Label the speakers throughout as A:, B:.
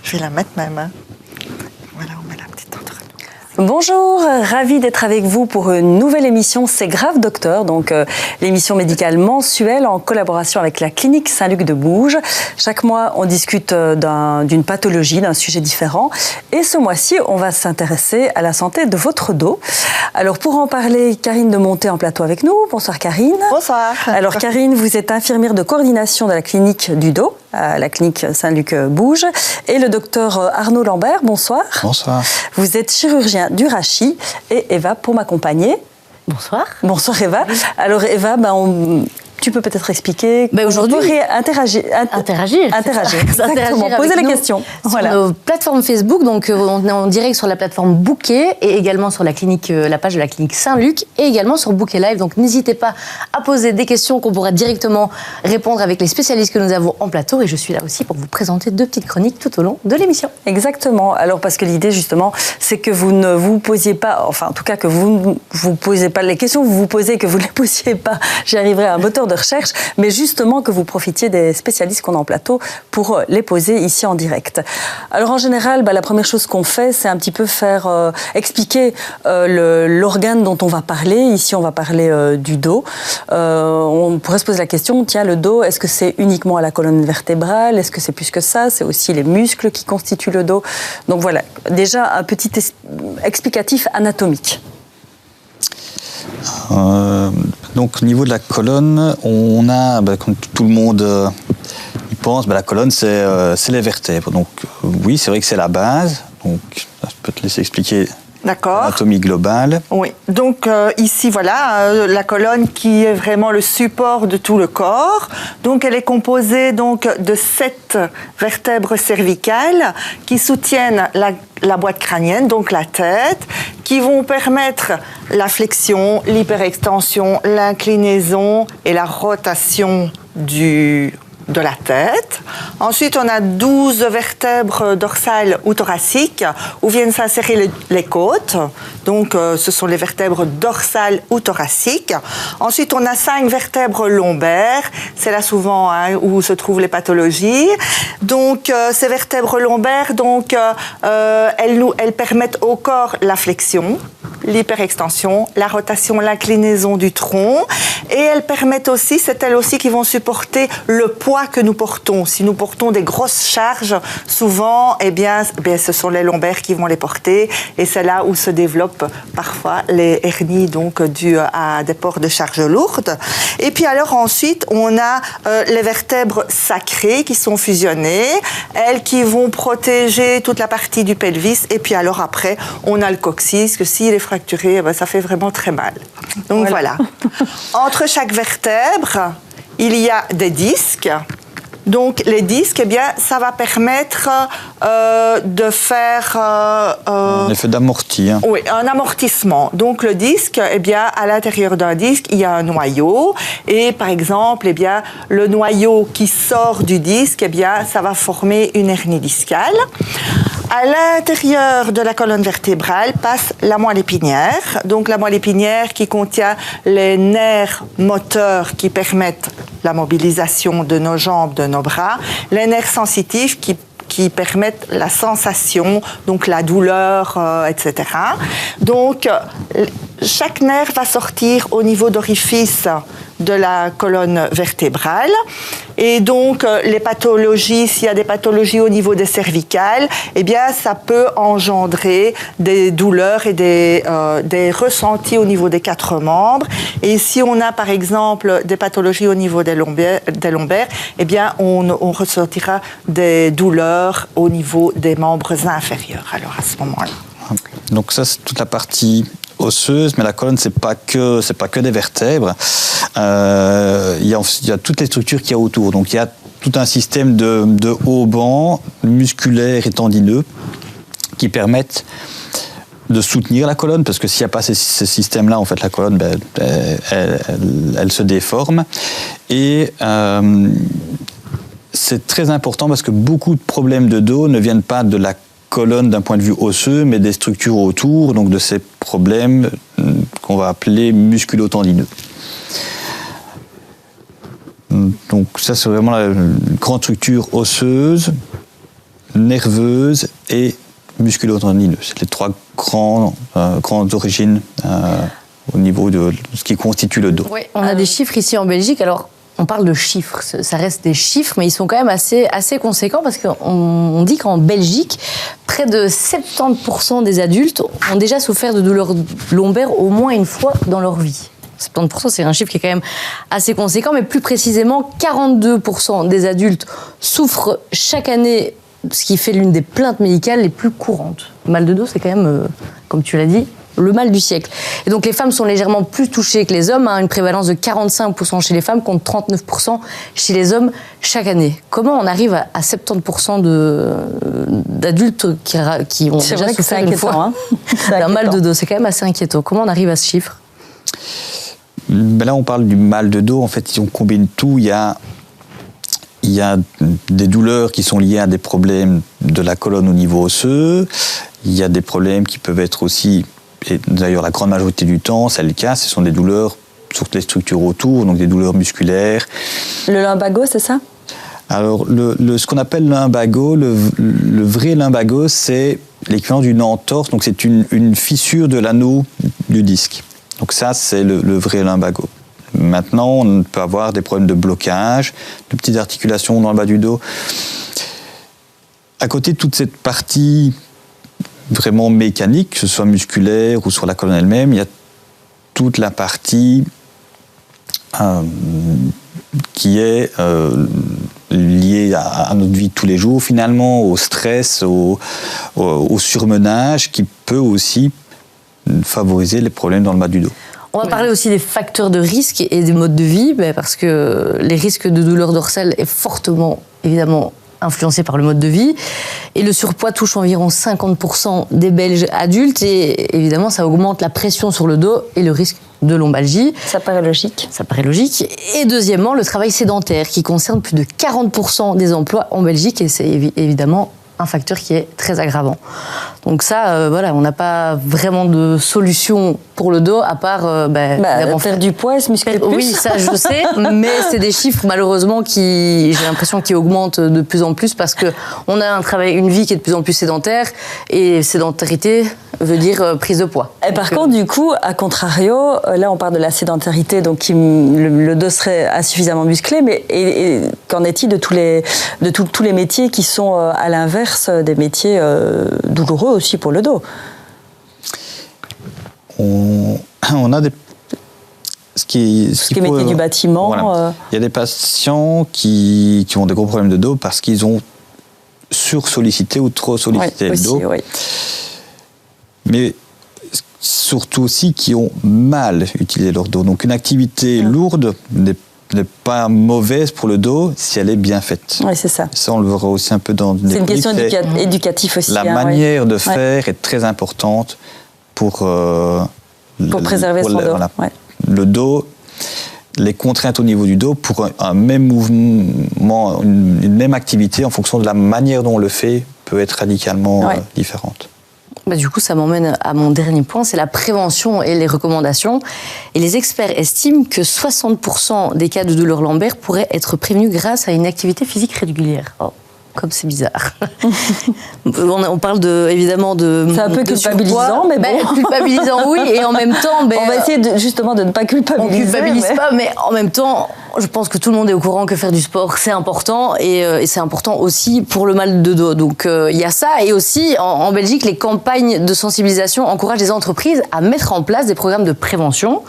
A: Je vais la mettre même. Hein. Voilà, on met la petite entre nous.
B: Bonjour, ravie d'être avec vous pour une nouvelle émission C'est grave docteur, donc l'émission médicale mensuelle en collaboration avec la clinique Saint-Luc de Bouge. Chaque mois, on discute d'une pathologie, d'un sujet différent. Et ce mois-ci, on va s'intéresser à la santé de votre dos. Alors pour en parler, Karine de Monté en plateau avec nous. Bonsoir Karine.
A: Bonsoir.
B: Alors Karine, vous êtes infirmière de coordination de la clinique du dos, à la clinique Saint-Luc Bouge. Et le docteur Arnaud Lambert, bonsoir.
C: Bonsoir.
B: Vous êtes chirurgien du rachis et Eva pour m'accompagner.
D: Bonsoir.
B: Bonsoir Eva. Alors Eva, tu peux peut-être expliquer.
D: Aujourd'hui,
B: on pourrait interagir. Exactement. Poser les questions.
D: Sur nos plateformes Facebook, donc on est en direct sur la plateforme Bouquet et également sur la page de la clinique Saint-Luc et également sur Bouquet Live. Donc n'hésitez pas à poser des questions qu'on pourra directement répondre avec les spécialistes que nous avons en plateau. Et je suis là aussi pour vous présenter 2 petites chroniques tout au long de l'émission.
B: Exactement. Alors parce que l'idée justement, c'est que vous ne vous posiez pas, enfin en tout cas que vous ne vous posiez pas les questions que vous vous posez, que vous ne les posiez pas. J'y arriverai à un moteur de recherche, mais justement que vous profitiez des spécialistes qu'on a en plateau pour les poser ici en direct. Alors en général, la première chose qu'on fait, c'est un petit peu faire expliquer l'organe dont on va parler. Ici, on va parler du dos. On pourrait se poser la question, tiens, le dos, est-ce que c'est uniquement à la colonne vertébrale? Est-ce que c'est plus que ça? C'est aussi les muscles qui constituent le dos. Donc voilà, déjà un petit explicatif anatomique.
C: Donc au niveau de la colonne, on a, comme tout le monde y pense, la colonne c'est les vertèbres. Donc oui, c'est vrai que c'est la base. Donc je peux te laisser expliquer.
A: D'accord.
C: L'anatomie globale.
A: Oui, donc ici voilà la colonne qui est vraiment le support de tout le corps. Donc elle est composée donc de 7 vertèbres cervicales qui soutiennent la boîte crânienne, donc la tête, qui vont permettre la flexion, l'hyperextension, l'inclinaison et la rotation de la tête. Ensuite, on a 12 vertèbres dorsales ou thoraciques où viennent s'insérer les côtes. Donc, ce sont les vertèbres dorsales ou thoraciques. Ensuite, on a 5 vertèbres lombaires. C'est là souvent où se trouvent les pathologies. Donc, ces vertèbres lombaires, elles permettent au corps la flexion, l'hyperextension, la rotation, l'inclinaison du tronc. Et elles permettent aussi, c'est elles aussi qui vont supporter le poids que nous portons. Si nous portons des grosses charges, souvent, ce sont les lombaires qui vont les porter. Et c'est là où se développent parfois les hernies, donc dues à des ports de charges lourdes. Et puis alors ensuite, on a les vertèbres sacrées qui sont fusionnées, elles qui vont protéger toute la partie du pelvis. Et puis alors après, on a le coccyx, que s'il est fracturé, ça fait vraiment très mal. Donc voilà. Entre chaque vertèbre, il y a des disques. Donc les disques, ça va permettre de faire...
C: un effet d'amorti.
A: Oui, un amortissement. Donc le disque, à l'intérieur d'un disque, il y a un noyau. Et par exemple, le noyau qui sort du disque, ça va former une hernie discale. À l'intérieur de la colonne vertébrale passe la moelle épinière. Donc la moelle épinière qui contient les nerfs moteurs qui permettent la mobilisation de nos jambes, de nos bras. Les nerfs sensitifs qui permettent la sensation, donc la douleur, etc. Donc chaque nerf va sortir au niveau d'orifice de la colonne vertébrale. Et donc, les pathologies, s'il y a des pathologies au niveau des cervicales, ça peut engendrer des douleurs et des ressentis au niveau des 4 membres. Et si on a, par exemple, des pathologies au niveau des lombaires, on ressentira des douleurs au niveau des membres inférieurs. Alors, à ce moment-là.
C: Donc ça, c'est toute la partie osseuse, mais la colonne, c'est pas que des vertèbres. Il y a toutes les structures qu'il y a autour. Donc il y a tout un système de haubans musculaires et tendineux qui permettent de soutenir la colonne, parce que s'il n'y a pas ce système-là, en fait, la colonne, elle se déforme. Et c'est très important parce que beaucoup de problèmes de dos ne viennent pas de la colonne d'un point de vue osseux, mais des structures autour, donc de ces problèmes qu'on va appeler musculo-tendineux. Donc ça, c'est vraiment une grande structure osseuse nerveuse et musculo-tendineuse. C'est les 3 grandes origines au niveau de ce qui constitue le dos.
D: Oui, on a des chiffres ici en Belgique. Alors, on parle de chiffres, ça reste des chiffres, mais ils sont quand même assez conséquents parce qu'on dit qu'en Belgique, près de 70% des adultes ont déjà souffert de douleurs lombaires au moins une fois dans leur vie. 70%, c'est un chiffre qui est quand même assez conséquent, mais plus précisément, 42% des adultes souffrent chaque année, ce qui fait l'une des plaintes médicales les plus courantes. Le mal de dos, c'est quand même, comme tu l'as dit, le mal du siècle. Et donc les femmes sont légèrement plus touchées que les hommes, une prévalence de 45% chez les femmes contre 39% chez les hommes chaque année. Comment on arrive à 70% d'adultes qui ont déjà souffert une fois d'un mal de dos? C'est quand même assez inquiétant. Comment on arrive à ce chiffre?
C: Ben là, on parle du mal de dos. En fait, si on combine tout, il y a des douleurs qui sont liées à des problèmes de la colonne au niveau osseux. Il y a des problèmes qui peuvent être aussi, et d'ailleurs la grande majorité du temps, c'est le cas, ce sont des douleurs sur les structures autour, donc des douleurs musculaires.
B: Le lumbago, c'est ça?
C: Alors, ce qu'on appelle le lumbago, le vrai lumbago, c'est l'équivalent d'une entorse, donc c'est une fissure de l'anneau du disque. Donc ça, c'est le vrai lumbago. Maintenant, on peut avoir des problèmes de blocage, de petites articulations dans le bas du dos. À côté de toute cette partie vraiment mécanique, que ce soit musculaire ou sur la colonne elle-même, il y a toute la partie qui est liée à notre vie de tous les jours, finalement, au stress, au surmenage, qui peut aussi favoriser les problèmes dans le bas du dos.
D: On va parler aussi des facteurs de risque et des modes de vie, parce que les risques de douleurs dorsales est fortement, évidemment, influencé par le mode de vie. Et le surpoids touche environ 50% des Belges adultes. Et évidemment, ça augmente la pression sur le dos et le risque de lombalgie.
B: Ça paraît logique.
D: Ça paraît logique. Et deuxièmement, le travail sédentaire, qui concerne plus de 40% des emplois en Belgique. Et c'est évidemment un facteur qui est très aggravant. Donc ça, voilà, on n'a pas vraiment de solution pour le dos, à part
B: faire du poids et se muscler plus.
D: Oui, ça je sais, mais c'est des chiffres malheureusement qui, j'ai l'impression, qui augmentent de plus en plus parce que on a une vie qui est de plus en plus sédentaire, et sédentarité veut dire prise de poids.
B: Et par contre, du coup, à contrario, là on parle de la sédentarité, donc le dos serait insuffisamment musclé, mais qu'en est-il de tous les métiers qui sont à l'inverse des métiers douloureux aussi pour le dos?
C: On a des... Ce qui
B: est métier du bâtiment.
C: Voilà. Il y a des patients qui ont des gros problèmes de dos parce qu'ils ont sursollicité ou trop sollicité le dos. Oui. Mais surtout aussi qui ont mal utilisé leur dos. Donc une activité lourde n'est pas mauvaise pour le dos si elle est bien faite.
B: Oui, c'est ça.
C: Ça, on le verra aussi un peu dans...
B: C'est une question éducative aussi.
C: La manière de faire est très importante pour
B: préserver son dos.
C: Voilà. Ouais. Le dos, les contraintes au niveau du dos, pour un même mouvement, une même activité, en fonction de la manière dont on le fait, peut être radicalement différente.
D: Du coup, ça m'emmène à mon dernier point, c'est la prévention et les recommandations. Et les experts estiment que 60% des cas de douleurs lombaires pourraient être prévenus grâce à une activité physique régulière. Oh, comme c'est bizarre. On parle évidemment de...
B: C'est un peu culpabilisant, mais bon.
D: Culpabilisant, oui, et en même temps...
B: on va essayer justement de ne pas culpabiliser.
D: On ne culpabilise pas, mais en même temps, je pense que tout le monde est au courant que faire du sport, c'est important, et c'est important aussi pour le mal de dos. Donc il y a ça, et aussi en Belgique, les campagnes de sensibilisation encouragent les entreprises à mettre en place des programmes de prévention,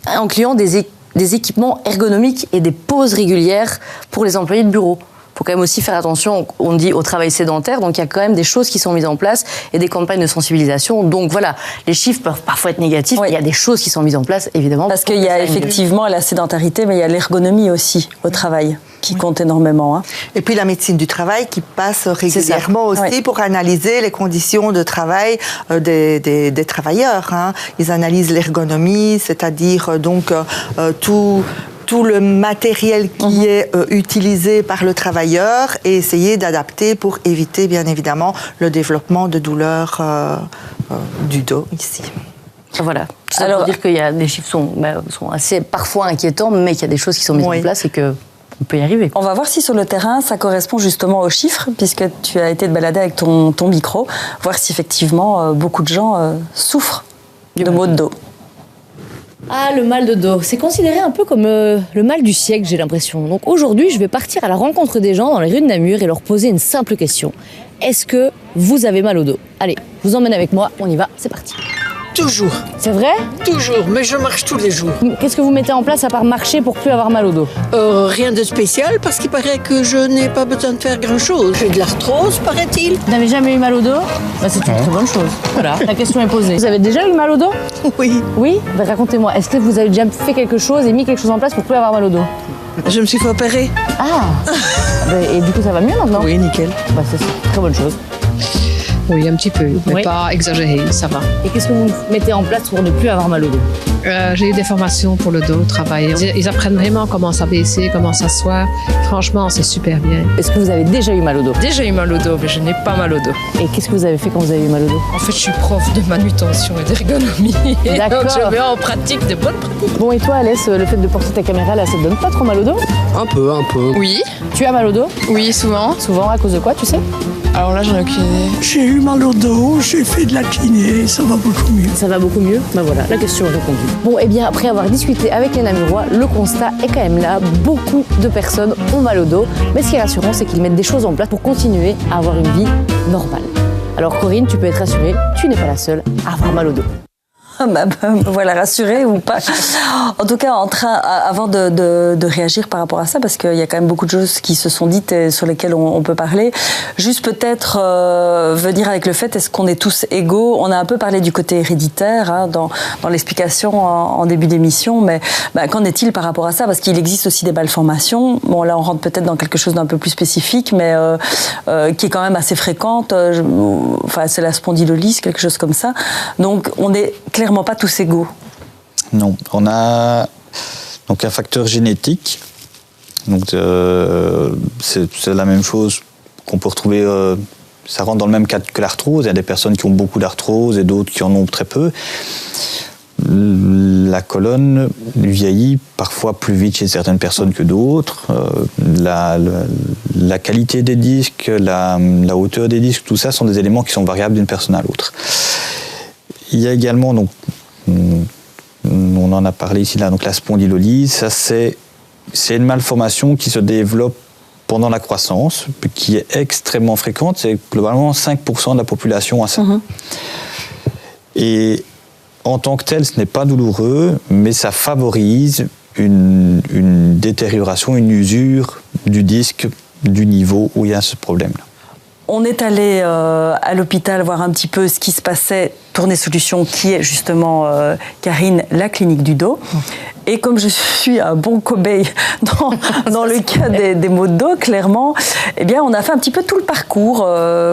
D: incluant des équipements ergonomiques et des pauses régulières pour les employés de bureau. Il faut quand même aussi faire attention, on dit, au travail sédentaire, donc il y a quand même des choses qui sont mises en place et des campagnes de sensibilisation. Donc voilà, les chiffres peuvent parfois être négatifs, mais il y a des choses qui sont mises en place, évidemment.
B: Parce qu'il y a effectivement la sédentarité, mais il y a l'ergonomie aussi au travail, qui compte énormément. Hein.
A: Et puis la médecine du travail qui passe régulièrement aussi pour analyser les conditions de travail des travailleurs. Hein. Ils analysent l'ergonomie, c'est-à-dire donc tout le matériel qui est utilisé par le travailleur et essayer d'adapter pour éviter, bien évidemment, le développement de douleurs du dos ici.
D: Voilà. Ça veut dire qu'il y a des chiffres sont assez parfois inquiétants, mais qu'il y a des choses qui sont mises en place et que on peut y arriver.
B: On va voir si sur le terrain, ça correspond justement aux chiffres, puisque tu as été te balader avec ton micro, voir si effectivement beaucoup de gens souffrent de maux de dos.
D: Ah, le mal de dos, c'est considéré un peu comme le mal du siècle, j'ai l'impression. Donc aujourd'hui, je vais partir à la rencontre des gens dans les rues de Namur et leur poser une simple question. Est-ce que vous avez mal au dos? Allez, je vous emmène avec moi, on y va, c'est parti.
E: Toujours,
D: C'est vrai?
E: toujours, mais je marche tous les jours.
D: Qu'est-ce que vous mettez en place à part marcher pour plus avoir mal au dos?
E: Rien de spécial parce qu'il paraît que je n'ai pas besoin de faire grand-chose. J'ai de l'arthrose, paraît-il.
D: Vous n'avez jamais eu mal au dos? Bah, c'est une très bonne chose. Voilà, la question est posée. Vous avez déjà eu mal au dos?
E: Oui,
D: Oui? Bah, racontez-moi, est-ce que vous avez déjà fait quelque chose et mis quelque chose en place pour plus avoir mal au dos?
E: je me suis fait opérer.
D: Ah bah, et du coup, ça va mieux maintenant?
E: Oui, nickel.
D: Bah, c'est une très bonne chose.
F: Oui, un petit peu, mais
D: Oui.
F: pas exagéré, ça va.
D: Et qu'est-ce que vous mettez en place pour ne plus avoir mal au dos?
F: J'ai eu des formations pour le dos, au travail. Ils apprennent vraiment comment s'abaisser, comment s'asseoir. Franchement, c'est super bien.
D: Est-ce que vous avez déjà eu mal au dos?
F: Déjà eu mal au dos, mais je n'ai pas mal au dos.
D: Et qu'est-ce que vous avez fait quand vous avez eu mal au dos?
F: En fait, je suis prof de manutention et d'ergonomie.
D: D'accord.
F: Donc, je mets en pratique de bonnes pratiques.
D: Bon, et toi, Alès, le fait de porter ta caméra, là, ça te donne pas trop mal au dos?
G: Un peu.
H: Oui,
D: Tu as mal au dos?
H: oui, souvent.
D: Souvent, à cause de quoi, tu sais?
H: Alors là, j'en ai aucune idée.
G: J'ai eu mal au dos, j'ai fait de la kiné, ça va beaucoup mieux.
D: Ça va beaucoup mieux? Bah voilà, la question est répondue. Bon, et bien, après avoir discuté avec les Namurois, le constat est quand même là. Beaucoup de personnes ont mal au dos. Mais ce qui est rassurant, c'est qu'ils mettent des choses en place pour continuer à avoir une vie normale. Alors Corinne, tu peux être rassurée, tu n'es pas la seule à avoir mal au dos.
B: Voilà, rassuré ou pas. En tout cas, avant de réagir par rapport à ça, parce qu'il y a quand même beaucoup de choses qui se sont dites et sur lesquelles on peut parler. Juste peut-être venir avec le fait, est-ce qu'on est tous égaux? On a un peu parlé du côté héréditaire hein, dans l'explication en début d'émission, mais qu'en est-il par rapport à ça? Parce qu'il existe aussi des malformations. Bon, là, on rentre peut-être dans quelque chose d'un peu plus spécifique, mais qui est quand même assez fréquente. Enfin, c'est la spondylolyse, quelque chose comme ça. Donc, on est clairement pas tous égaux.
C: Non, on a donc un facteur génétique. Donc c'est la même chose qu'on peut retrouver. Ça rentre dans le même cadre que l'arthrose. Il y a des personnes qui ont beaucoup d'arthrose et d'autres qui en ont très peu. La colonne vieillit parfois plus vite chez certaines personnes que d'autres. La qualité des disques, la hauteur des disques, tout ça sont des éléments qui sont variables d'une personne à l'autre. Il y a également, donc, on en a parlé ici, là, donc la spondylolyse. Ça, c'est une malformation qui se développe pendant la croissance, qui est extrêmement fréquente. C'est globalement 5% de la population à ça. Et en tant que tel, ce n'est pas douloureux, mais ça favorise une détérioration, une usure du disque, du niveau où il y a ce problème-là.
B: On est allé à l'hôpital voir un petit peu ce qui se passait, Tournée Solutions, qui est justement, Karine, la clinique du dos. Et comme je suis un bon cobaye dans le cas des maux de dos, clairement, eh bien, on a fait un petit peu tout le parcours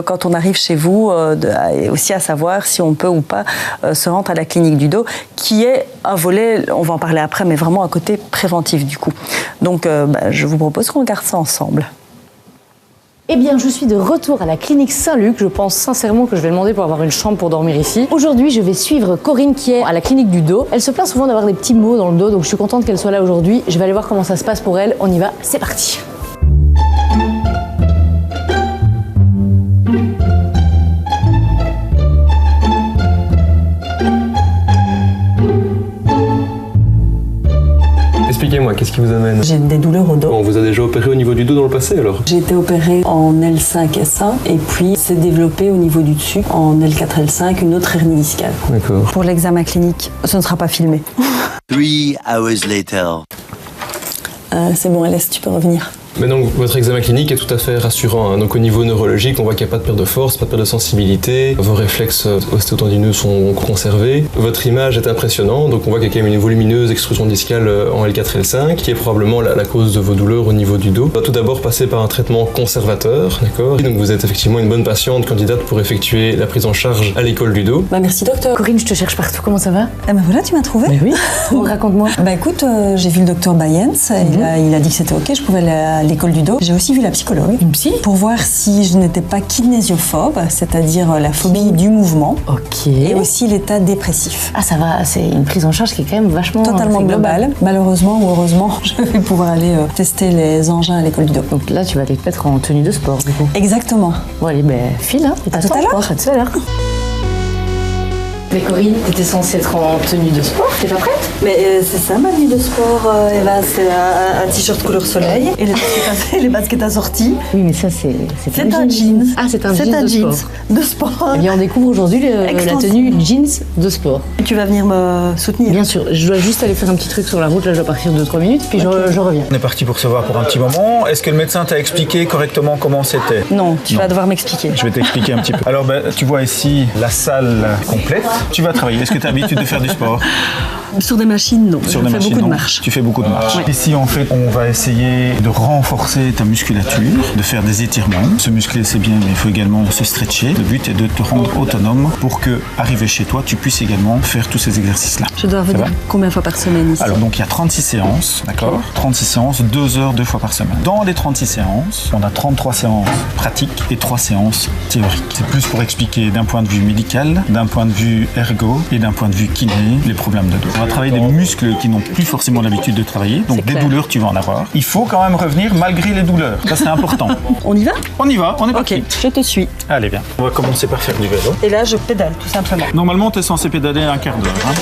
B: quand on arrive chez vous, et aussi à savoir si on peut ou pas se rendre à la clinique du dos, qui est un volet, on va en parler après, mais vraiment un côté préventif du coup. Donc, je vous propose qu'on regarde ça ensemble.
D: Eh bien, je suis de retour à la clinique Saint-Luc. Je pense sincèrement que je vais demander pour avoir une chambre pour dormir ici. Aujourd'hui, je vais suivre Corinne qui est à la clinique du dos. Elle se plaint souvent d'avoir des petits maux dans le dos, donc je suis contente qu'elle soit là aujourd'hui. Je vais aller voir comment ça se passe pour elle. On y va, c'est parti.
I: Expliquez-moi, qu'est-ce qui vous amène?
B: J'ai des douleurs au dos.
I: On vous a déjà opéré au niveau du dos dans le passé alors?
B: J'ai été opérée en L5-S1 et puis s'est développé au niveau du dessus en L4-L5 une autre hernie discale.
I: D'accord.
B: Pour l'examen clinique, ce ne sera pas filmé.
J: 3 hours later.
B: C'est bon, Alès, tu peux revenir.
I: Mais donc, votre examen clinique est tout à fait rassurant. Donc, au niveau neurologique, on voit qu'il n'y a pas de perte de force, pas de perte de sensibilité. Vos réflexes ostéotendineux sont conservés. Votre image est impressionnante. Donc, on voit qu'il y a quand même une volumineuse extrusion discale en L4-L5, qui est probablement la cause de vos douleurs au niveau du dos. On va tout d'abord passer par un traitement conservateur, d'accord? Donc, vous êtes effectivement une bonne patiente candidate pour effectuer la prise en charge à l'école du dos.
B: Merci, docteur.
D: Corinne, je te cherche partout. Comment ça va?
B: Eh ben voilà, tu m'as trouvé.
D: Mais oui. Raconte-moi.
B: Écoute, j'ai vu le docteur Bayens. Il a dit que c'était OK, je pouvais aller l'école du dos, j'ai aussi vu la psychologue.
D: Une psy?
B: Pour voir si je n'étais pas kinésophobe, c'est-à-dire la phobie du mouvement.
D: Ok.
B: Et aussi l'état dépressif.
D: Ah, ça va, c'est une prise en charge qui est quand même vachement...
B: Totalement globale. Malheureusement ou heureusement, je vais pouvoir aller tester les engins à l'école du dos.
D: Donc là, tu vas aller te mettre en tenue de sport, du coup.
B: Exactement.
D: Bon, allez, file, hein.
B: À tout à l'heure.
D: À tout à l'heure. Mais Corinne, t'étais censée être en tenue de sport, t'es pas prête?
B: Mais c'est ça ma tenue de sport, Eva, c'est un t-shirt couleur soleil et les baskets assorties.
D: Oui, mais ça, c'est
B: un jeans.
D: Ah, c'est un jeans
B: de sport.
D: Eh bien, on découvre aujourd'hui la tenue jeans de sport.
B: Et tu vas venir me soutenir?
D: Bien sûr, je dois juste aller faire un petit truc sur la route, là, je dois partir 2-3 minutes, puis
B: okay.
D: je reviens.
K: On est parti pour se voir pour un petit moment. Est-ce que le médecin t'a expliqué correctement comment c'était?
B: Non, tu vas devoir m'expliquer.
K: Je vais t'expliquer un petit peu. Alors, tu vois ici la salle complète. Tu vas travailler. Est-ce que tu as l'habitude de faire du sport?
B: Sur des machines, non.
K: Sur des machines,
B: beaucoup
K: non.
B: de marches.
K: Tu fais beaucoup de marches.
B: Ouais.
K: Ici, en fait, on va essayer de renforcer ta musculature, de faire des étirements. Se muscler, c'est bien, mais il faut également se stretcher. Le but est de te rendre autonome pour que, arrivé chez toi, tu puisses également faire tous ces exercices-là.
B: Je dois venir combien de fois par semaine ici?
K: Alors, donc, il y a 36 séances, d'accord? Okay. 36 séances, 2 heures, 2 fois par semaine. Dans les 36 séances, on a 33 séances pratiques et 3 séances théoriques. C'est plus pour expliquer d'un point de vue médical, d'un point de vue ergo et d'un point de vue kiné, les problèmes de dos. On va travailler des muscles qui n'ont plus forcément l'habitude de travailler, donc des douleurs tu vas en avoir. Il faut quand même revenir malgré les douleurs, ça c'est important.
B: On y va?
K: On y va, on est parti.
B: Ok, je te suis.
K: Allez bien, on va commencer par faire du vélo.
B: Et là je pédale tout simplement.
K: Normalement tu es censé pédaler un quart d'heure. Hein.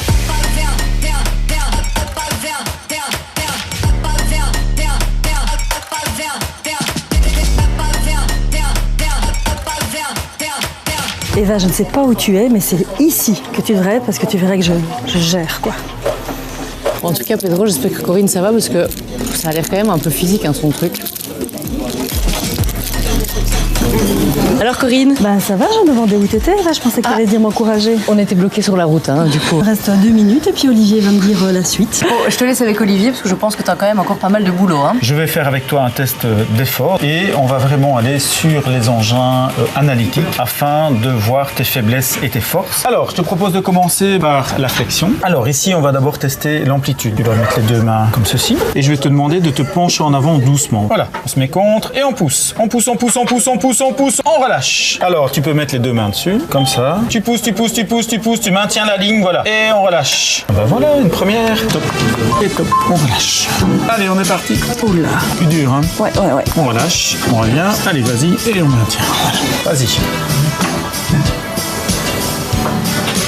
B: Eva, je ne sais pas où tu es, mais c'est ici que tu devrais être parce que tu verrais que je gère, quoi.
D: En tout cas, Pedro, j'espère que Corinne, ça va parce que ça a l'air quand même un peu physique, hein, son truc. Alors Corinne?
B: Ben ça va, je me demandais où t'étais, Eva, je pensais que t'allais dire m'encourager.
D: On était bloqués sur la route, hein, du coup.
B: Il reste 2 minutes et puis Olivier va me dire la suite.
D: Bon, je te laisse avec Olivier parce que je pense que t'as quand même encore pas mal de boulot. Hein.
K: Je vais faire avec toi un test d'effort et on va vraiment aller sur les engins analytiques afin de voir tes faiblesses et tes forces. Alors, je te propose de commencer par la flexion. Alors ici, on va d'abord tester l'amplitude. Tu vas mettre les 2 mains comme ceci et je vais te demander de te pencher en avant doucement. Voilà, on se met contre et on pousse. On pousse, on pousse, on pousse, on pousse, on pousse, on relâche. Alors, tu peux mettre les 2 mains dessus, comme ça. Tu pousses, tu pousses, tu pousses, tu pousses, tu maintiens la ligne, voilà. Et on relâche. Ben voilà, une première. Top. Et top. On relâche. Allez, on est parti.
B: Oula.
K: Plus dur, hein?
B: Ouais.
K: On relâche, on revient. Allez, vas-y, et on maintient. Vas-y.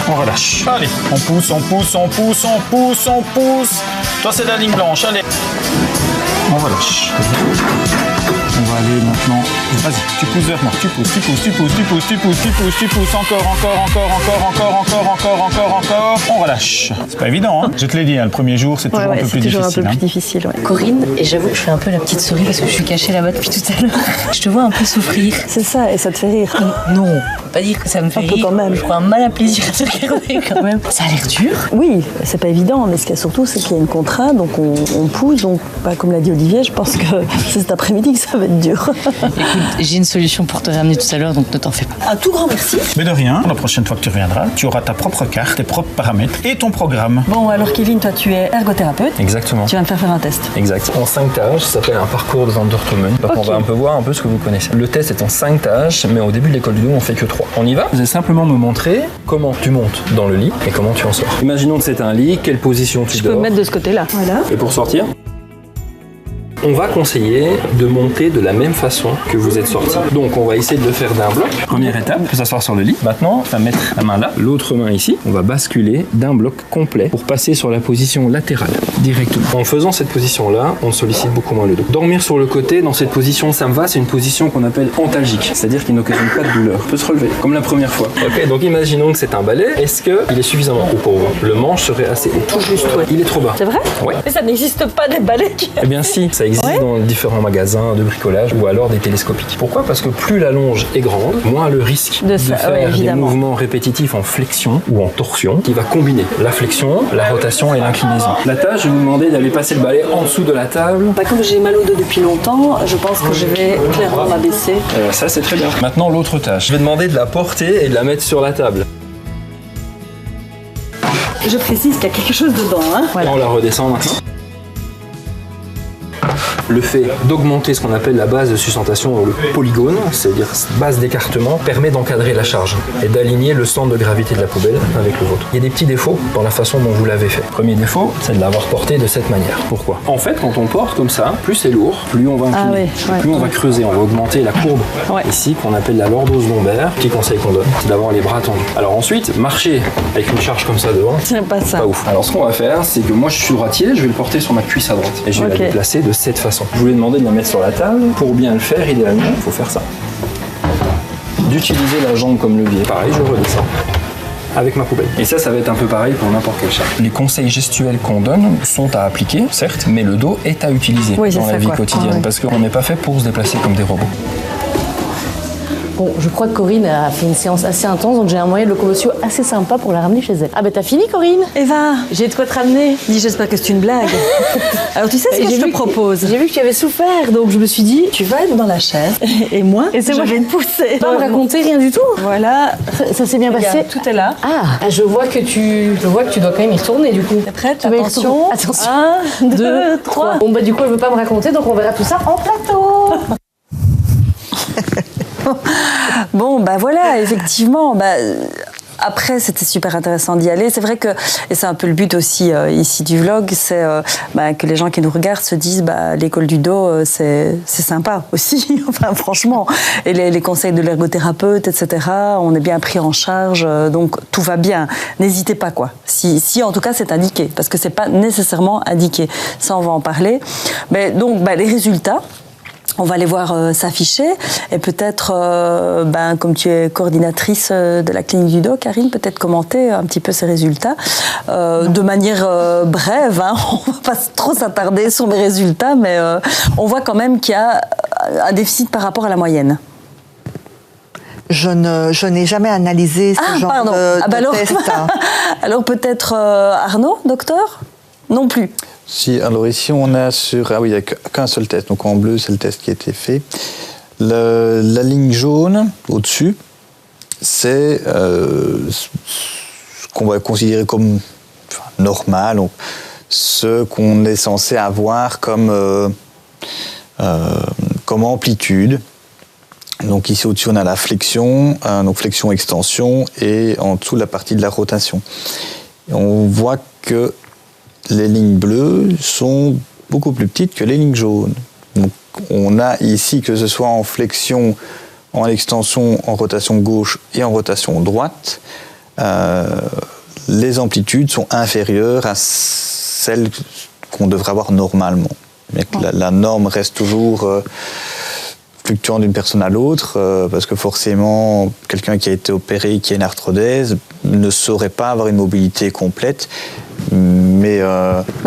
K: On relâche. Allez, on pousse, on pousse, on pousse, on pousse, on pousse. Toi, c'est la ligne blanche, allez. On relâche. On va aller maintenant. Vas-y, tu pousses vers moi. Tu pousses, tu pousses, tu pousses, tu pousses, tu pousses, tu pousses, tu pousses. Encore. On relâche. C'est pas évident, hein? Je te l'ai dit, hein, le premier jour, c'est toujours un peu plus difficile.
B: Un peu plus difficile, ouais.
D: Corinne, et j'avoue que je fais un peu la petite souris parce que je suis cachée là-bas depuis tout à l'heure. Je te vois un peu souffrir.
B: C'est ça, et ça te fait rire.
D: Non, on peut pas dire que ça me fait rire.
B: Un peu quand même.
D: Je prends un mal à plaisir à te regarder quand même. Ça a l'air dur.
B: Oui, c'est pas évident, mais ce qu'il y a surtout, c'est qu'il y a une contrainte, donc on pousse. Donc, comme l'a dit Olivier, je pense que c'est cet après-midi que ça va être dur.
D: Écoute, j'ai une solution pour te ramener tout à l'heure, donc ne t'en fais pas.
B: Un tout grand merci.
K: Mais de rien, la prochaine fois que tu reviendras, tu auras ta propre carte, tes propres paramètres et ton programme.
B: Bon, alors Kevin, toi tu es ergothérapeute.
L: Exactement.
B: Tu vas me faire un test.
L: Exact. En 5 tâches, ça s'appelle un parcours de Vandertomen. Donc on va un peu voir un peu ce que vous connaissez. Le test est en 5 tâches, mais au début de l'école du dos, on fait que 3. On y va? Vous allez simplement me montrer comment tu montes dans le lit et comment tu en sors. Imaginons que c'est un lit, quelle position tu dors.
B: Je peux me mettre de ce côté-là. Voilà.
L: Et pour sortir? On va conseiller de monter de la même façon que vous êtes sorti. Donc on va essayer de le faire d'un bloc. Première étape, faut s'asseoir sur le lit. Maintenant, on va mettre la main là, l'autre main ici. On va basculer d'un bloc complet pour passer sur la position latérale directement. En faisant cette position-là, on sollicite beaucoup moins le dos. Dormir sur le côté dans cette position, ça me va, c'est une position qu'on appelle antalgique, c'est-à-dire qu'il n'occasionne pas de douleur. On peut se relever, comme la première fois. Ok, donc imaginons que c'est un balai. Est-ce qu'il est suffisamment haut pour vous? Le manche serait assez haut.
B: Tout juste, ouais.
L: Il est trop bas.
B: C'est vrai?
L: Ouais.
B: Mais ça n'existe pas des balais qui...
L: Eh bien si, ça existe dans différents magasins de bricolage ou alors des télescopiques. Pourquoi? Parce que plus la longe est grande, moins le risque de faire des mouvements répétitifs en flexion ou en torsion qui va combiner la flexion, la rotation et l'inclinaison. La tâche, je vais vous demander d'aller passer le balai en dessous de la table.
B: Bah, comme j'ai mal au dos depuis longtemps, je pense que je vais clairement m'abaisser.
L: Ça c'est très bien. Maintenant l'autre tâche. Je vais demander de la porter et de la mettre sur la table.
B: Je précise qu'il y a quelque chose dedans, hein.
L: Voilà. On la redescend maintenant. le fait d'augmenter ce qu'on appelle la base de sustentation, le polygone, c'est-à-dire base d'écartement, permet d'encadrer la charge et d'aligner le centre de gravité de la poubelle avec le vôtre. Il y a des petits défauts dans la façon dont vous l'avez fait. Premier défaut, c'est de l'avoir porté de cette manière. Pourquoi ? En fait, quand on porte comme ça, plus c'est lourd, plus on va incliner, plus on va creuser, on va augmenter la courbe ici qu'on appelle la lordose lombaire. Petit conseil qu'on donne, c'est d'avoir les bras tendus. Alors ensuite, marcher avec une charge comme ça devant,
B: c'est pas ça.
L: Pas ouf. Alors ce qu'on va faire, c'est que moi je suis droitier, je vais le porter sur ma cuisse à droite et je vais la déplacer de cette façon. Je vous ai demandé de la mettre sur la table. Pour bien le faire, idéalement, il faut faire ça. D'utiliser la jambe comme levier. Pareil, je redescends avec ma poubelle. Et ça va être un peu pareil pour n'importe quelle charge. Les conseils gestuels qu'on donne sont à appliquer, certes, mais le dos est à utiliser dans la vie quotidienne parce qu'on n'est pas fait pour se déplacer comme des robots.
D: Bon, je crois que Corinne a fait une séance assez intense, donc j'ai un moyen de locomotion assez sympa pour la ramener chez elle. Ah ben t'as fini, Corinne ?
B: Eva,
D: j'ai de quoi te ramener.
B: Dis, j'espère que c'est une blague. Alors tu sais ce que je te propose ?
D: J'ai vu que tu avais souffert, donc je me suis dit...
B: Tu vas être dans la chaise et moi, je vais te pousser.
D: Pas me raconter rien du tout.
B: Voilà.
D: Ça s'est bien passé.
B: Tout est là.
D: Ah, je vois que tu dois quand même y retourner du coup.
B: T'es prête ? Attention.
D: 1, 2, 3. Bon bah du coup elle veut pas me raconter, donc on verra tout ça en plateau.
B: Bon, bah voilà, effectivement, après, c'était super intéressant d'y aller. C'est vrai que, et c'est un peu le but aussi ici du vlog, c'est que les gens qui nous regardent se disent l'école du dos, c'est sympa aussi, enfin franchement. Et les conseils de l'ergothérapeute, etc., on est bien pris en charge, donc tout va bien. N'hésitez pas, quoi. Si en tout cas c'est indiqué, parce que c'est pas nécessairement indiqué. Ça, on va en parler. Mais donc, les résultats. On va les voir s'afficher et peut-être, comme tu es coordinatrice de la clinique du dos, Karine, peut-être commenter un petit peu ces résultats de manière brève. Hein. On ne va pas trop s'attarder sur mes résultats, mais on voit quand même qu'il y a un déficit par rapport à la moyenne.
A: Je n'ai jamais analysé ce genre de test.
B: Alors peut-être Arnaud, docteur ? Non plus.
C: Si, alors ici on a il n'y a qu'un seul test, donc en bleu c'est le test qui a été fait. La ligne jaune au-dessus, c'est ce qu'on va considérer comme normal, donc ce qu'on est censé avoir comme amplitude. Donc ici au-dessus on a la flexion, donc flexion-extension, et en dessous la partie de la rotation. Et on voit que les lignes bleues sont beaucoup plus petites que les lignes jaunes. Donc on a ici, que ce soit en flexion, en extension, en rotation gauche et en rotation droite, les amplitudes sont inférieures à celles qu'on devrait avoir normalement. Mais la norme reste toujours fluctuant d'une personne à l'autre, parce que forcément, quelqu'un qui a été opéré, qui a une arthrodèse, ne saurait pas avoir une mobilité complète. Mais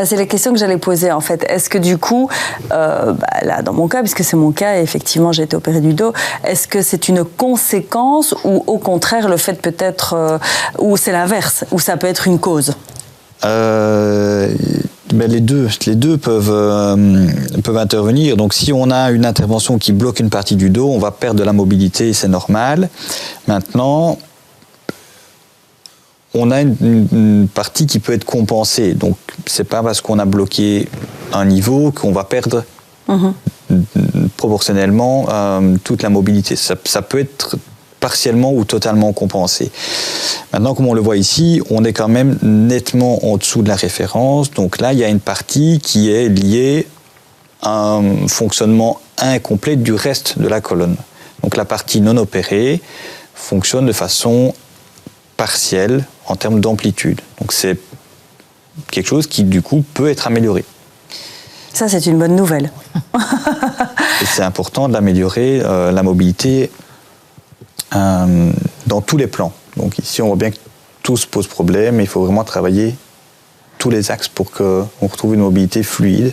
B: c'est la question que j'allais poser en fait. Est-ce que du coup, là dans mon cas, puisque c'est mon cas, et effectivement j'ai été opérée du dos, est-ce que c'est une conséquence ou au contraire le fait peut-être, ou c'est l'inverse, ou ça peut être une cause ?
C: Les deux peuvent intervenir. Donc si on a une intervention qui bloque une partie du dos, on va perdre de la mobilité, c'est normal. Maintenant, on a une partie qui peut être compensée. Donc c'est pas parce qu'on a bloqué un niveau qu'on va perdre proportionnellement toute la mobilité. Ça peut être partiellement ou totalement compensé. Maintenant, comme on le voit ici, on est quand même nettement en dessous de la référence. Donc là, il y a une partie qui est liée à un fonctionnement incomplet du reste de la colonne. Donc la partie non opérée fonctionne de façon partielle en termes d'amplitude. Donc c'est quelque chose qui, du coup, peut être amélioré.
B: Ça, c'est une bonne nouvelle.
C: Et c'est important d'améliorer la mobilité dans tous les plans. Donc ici, on voit bien que tout se pose problème et il faut vraiment travailler tous les axes pour qu'on retrouve une mobilité fluide.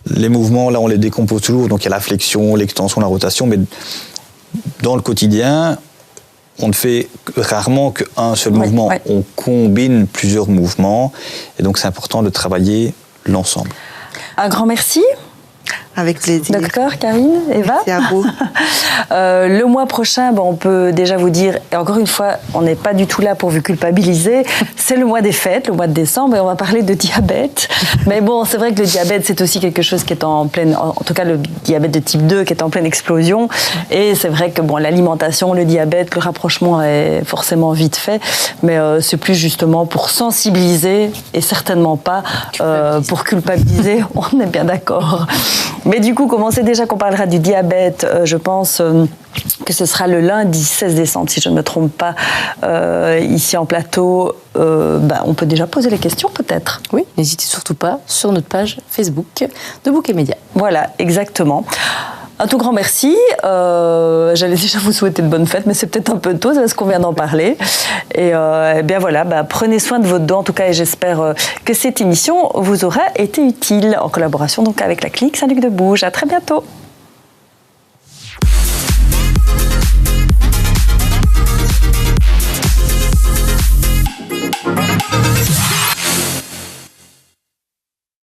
C: Les mouvements, là, on les décompose toujours. Donc il y a la flexion, l'extension, la rotation, mais dans le quotidien, on ne fait rarement qu'un seul mouvement. On combine plusieurs mouvements et donc c'est important de travailler l'ensemble.
B: Un grand merci.
A: Avec plaisir.
B: Docteur Karine, Eva.
A: Merci à vous.
B: Le mois prochain, on peut déjà vous dire, et encore une fois, on n'est pas du tout là pour vous culpabiliser, c'est le mois des fêtes, le mois de décembre, et on va parler de diabète. Mais bon, c'est vrai que le diabète, c'est aussi quelque chose qui est en pleine, en tout cas le diabète de type 2 qui est en pleine explosion. Et c'est vrai que l'alimentation, le diabète, le rapprochement est forcément vite fait, mais c'est plus justement pour sensibiliser et certainement pas pour culpabiliser, on est bien d'accord. Mais du coup, comme on sait déjà qu'on parlera du diabète, je pense que ce sera le lundi 16 décembre, si je ne me trompe pas, ici en plateau. On peut déjà poser les questions peut-être.
D: Oui, n'hésitez surtout pas sur notre page Facebook de Bouquet Média.
B: Voilà, exactement. Un tout grand merci. J'allais déjà vous souhaiter de bonnes fêtes, mais c'est peut-être un peu tôt, c'est parce qu'on vient d'en parler. Et bien voilà, prenez soin de votre dent en tout cas, et j'espère que cette émission vous aura été utile en collaboration donc avec la clinique Saint-Luc de Bouge. À très bientôt.